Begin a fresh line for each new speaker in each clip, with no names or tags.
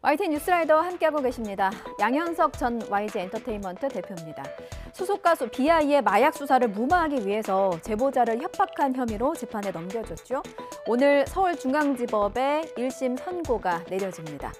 YTN 뉴스라이더 함께하고 계십니다. 양현석 전 YG 엔터테인먼트 대표입니다. 소속 가수 비아이의 마약 수사를 무마하기 위해서 제보자를 협박한 혐의로 재판에 넘겨졌죠. 오늘 서울중앙지법에 1심 선고가 내려집니다.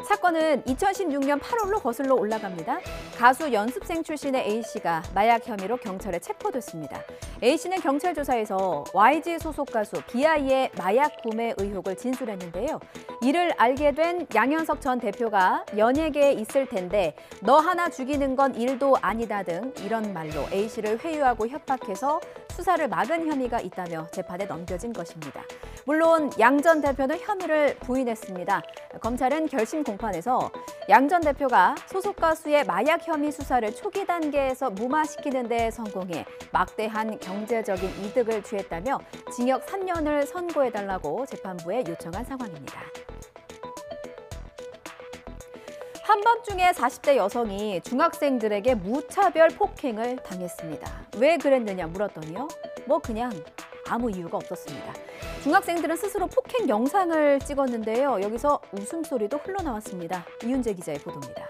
사건은 2016년 8월로 거슬러 올라갑니다. 가수 연습생 출신의 A씨가 마약 혐의로 경찰에 체포됐습니다. A씨는 경찰 조사에서 YG 소속 가수 비아이의 마약 구매 의혹을 진술했는데요. 이를 알게 된 양현석 전 대표가 연예계에 있을 텐데 너 하나 죽이는 건 일도 아니다 등 이런 말로 A씨를 회유하고 협박해서 수사를 막은 혐의가 있다며 재판에 넘겨진 것입니다. 물론 양 전 대표는 혐의를 부인했습니다. 검찰은 결심 공판에서 양 전 대표가 소속 가수의 마약 혐의 수사를 초기 단계에서 무마시키는 데 성공해 막대한 경제적인 이득을 취했다며 징역 3년을 선고해달라고 재판부에 요청한 상황입니다. 한밤중에 40대 여성이 중학생들에게 무차별 폭행을 당했습니다. 왜 그랬느냐 물었더니요. 그냥 아무 이유가 없었습니다. 중학생들은 스스로 폭행 영상을 찍었는데요. 여기서 웃음소리도 흘러나왔습니다. 이윤재 기자의 보도입니다.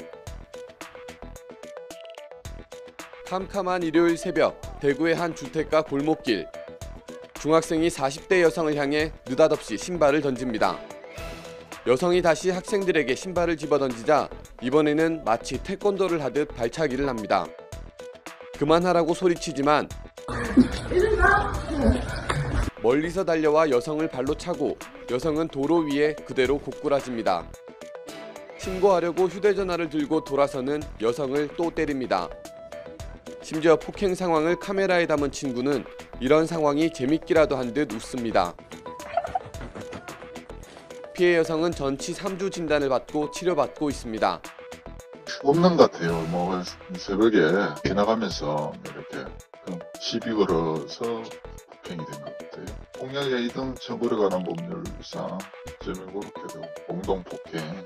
캄캄한 일요일 새벽, 대구의 한 주택가 골목길. 중학생이 40대 여성을 향해 느닷없이 신발을 던집니다. 여성이 다시 학생들에게 신발을 집어던지자 이번에는 마치 태권도를 하듯 발차기를 합니다. 그만하라고 소리치지만 멀리서 달려와 여성을 발로 차고 여성은 도로 위에 그대로 고꾸라집니다. 신고하려고 휴대전화를 들고 돌아서는 여성을 또 때립니다. 심지어 폭행 상황을 카메라에 담은 친구는 이런 상황이 재밌기라도 한 듯 웃습니다. 피해 여성은 전치 3주 진단을 받고 치료받고 있습니다.
없는 것 같아요. 새벽에 지나가면서 이렇게 시비 걸어서 폭행이 된 것 같아요. 폭력의 이등 처벌에 관한 법률상 점이 그렇게 되고 공동폭행.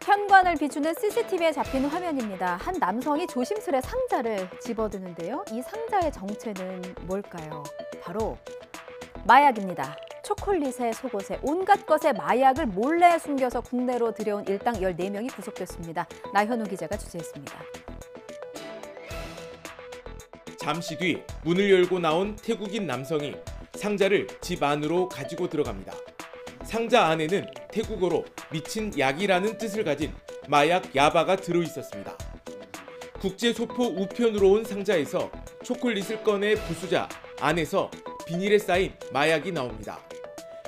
현관을 비추는 CCTV에 잡힌 화면입니다. 한 남성이 조심스레 상자를 집어드는데요. 이 상자의 정체는 뭘까요? 바로 마약입니다. 초콜릿에 속옷에 온갖 것에 마약을 몰래 숨겨서 국내로 들여온 일당 14명이 구속됐습니다. 나현우 기자가 취재했습니다.
잠시 뒤 문을 열고 나온 태국인 남성이 상자를 집 안으로 가지고 들어갑니다. 상자 안에는 태국어로 미친 약이라는 뜻을 가진 마약 야바가 들어있었습니다. 국제소포 우편으로 온 상자에서 초콜릿을 꺼내 부수자 안에서 비닐에 쌓인 마약이 나옵니다.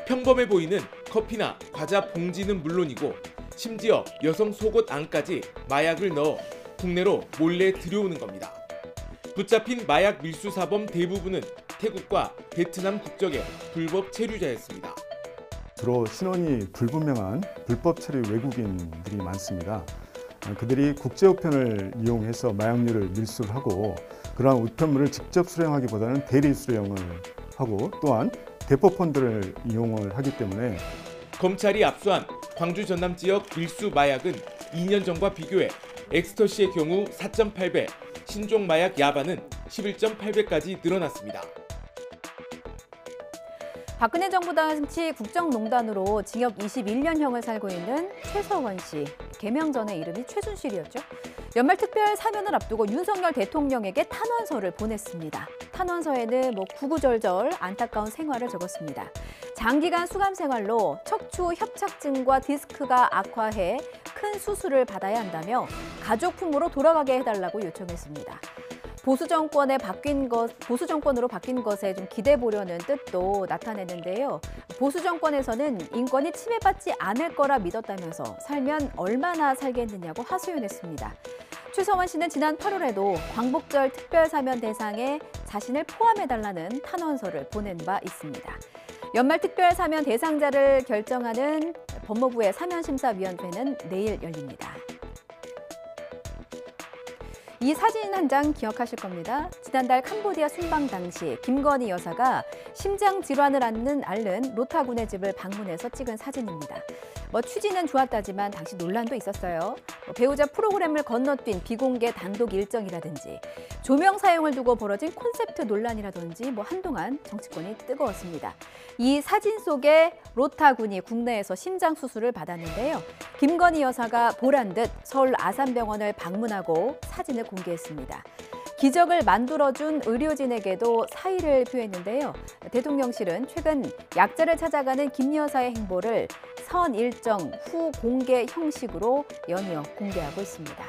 평범해 보이는 커피나 과자 봉지는 물론이고 심지어 여성 속옷 안까지 마약을 넣어 국내로 몰래 들여오는 겁니다. 붙잡힌 마약 밀수 사범 대부분은 태국과 베트남 국적의 불법 체류자였습니다.
주로 신원이 불분명한 불법 체류 외국인들이 많습니다. 그들이 국제 우편을 이용해서 마약류를 밀수를 하고 그러한 우편물을 직접 수령하기보다는 대리 수령을 하고 또한 대포폰들을 이용을 하기 때문에
검찰이 압수한 광주 전남 지역 밀수 마약은 2년 전과 비교해 엑스터시의 경우 4.8배, 신종 마약 야바는 11.8배까지 늘어났습니다.
박근혜 정부 당시 국정농단으로 징역 21년형을 살고 있는 최서원 씨. 개명 전의 이름이 최순실이었죠. 연말 특별 사면을 앞두고 윤석열 대통령에게 탄원서를 보냈습니다. 탄원서에는 구구절절 안타까운 생활을 적었습니다. 장기간 수감 생활로 척추 협착증과 디스크가 악화해 큰 수술을 받아야 한다며 가족 품으로 돌아가게 해달라고 요청했습니다. 보수 정권으로 바뀐 것에 좀 기대 보려는 뜻도 나타냈는데요. 보수 정권에서는 인권이 침해받지 않을 거라 믿었다면서 살면 얼마나 살겠느냐고 하소연했습니다. 최서원 씨는 지난 8월에도 광복절 특별사면 대상에 자신을 포함해달라는 탄원서를 보낸 바 있습니다. 연말 특별사면 대상자를 결정하는 법무부의 사면심사위원회는 내일 열립니다. 이 사진 한 장 기억하실 겁니다. 지난달 캄보디아 순방 당시 김건희 여사가 심장 질환을 앓는 로타군의 집을 방문해서 찍은 사진입니다. 취지는 좋았다지만 당시 논란도 있었어요. 배우자 프로그램을 건너뛴 비공개 단독 일정이라든지 조명 사용을 두고 벌어진 콘셉트 논란이라든지 한동안 정치권이 뜨거웠습니다. 이 사진 속에 로타군이 국내에서 심장 수술을 받았는데요. 김건희 여사가 보란 듯 서울 아산병원을 방문하고 사진을 공개했습니다. 기적을 만들어준 의료진에게도 사의를 표했는데요. 대통령실은 최근 약자를 찾아가는 김 여사의 행보를 선 일정 후 공개 형식으로 연이어 공개하고 있습니다.